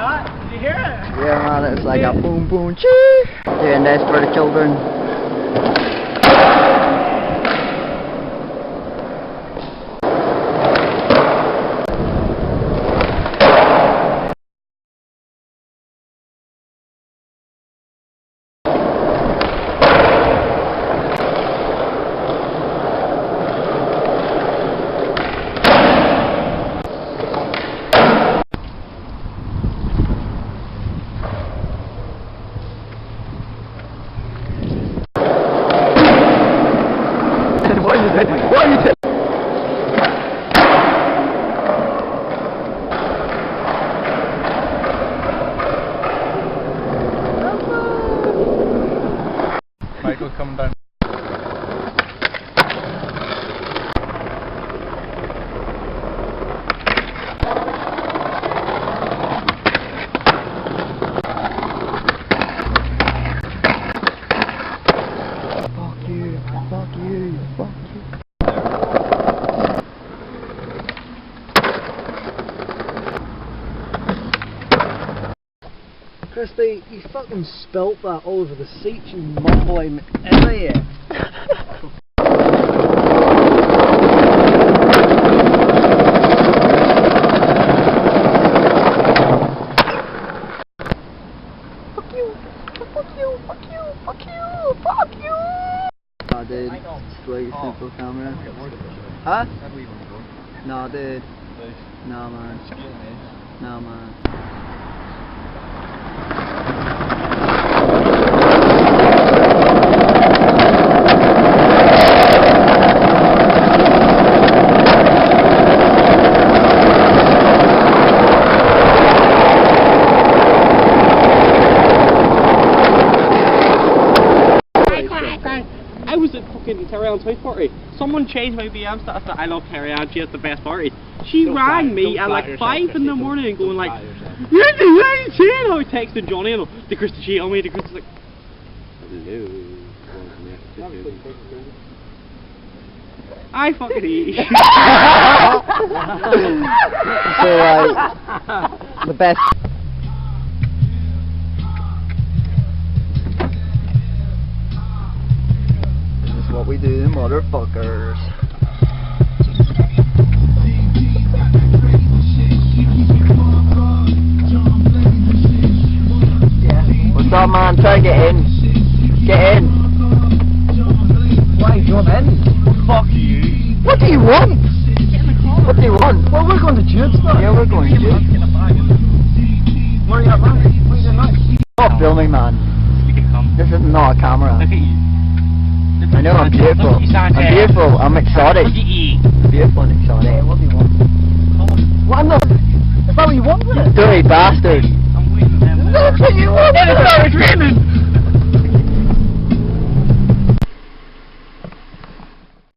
that? Did you hear it? Yeah, man, it's like a boom boom chee. Doing this for the children. What are you doing? Michael coming down. Fuck you, fuck you, fuck you. Christy, you fucking spilt that all over the seats, you mumbling idiot. Fuck you, fuck you, fuck you, fuck you, fuck you. Nah, dude, it's like a simple camera. Huh? Nah, dude. Nah, man. Nah, man. I was at fucking Terry Ann's house party. Someone changed my BM status that I love Terry Ann, she has the best party. She rang me at like 5 in the morning going like, "You ain't seen." I was texting Johnny and the Chris she on me, the Chris was like, "Hello." I fucking hate you. So the best. This is what we do, motherfuckers. What's up, man? Try to get in. Get in. Why jump in? Fuck you. What do you want? Get in the car. What do you want? Well, we're going to Jude's now. Yeah, we're going to Jude's. Where are you at, man? What are you doing now? Stop filming, man. This is not a camera. Look at you. I know, I'm beautiful. I'm beautiful. I'm exotic. Beautiful and exotic. What do you want? What? I'm not. Is that what you want with it? Dirty bastard. I'm waiting for them. That's what you want. It's raining.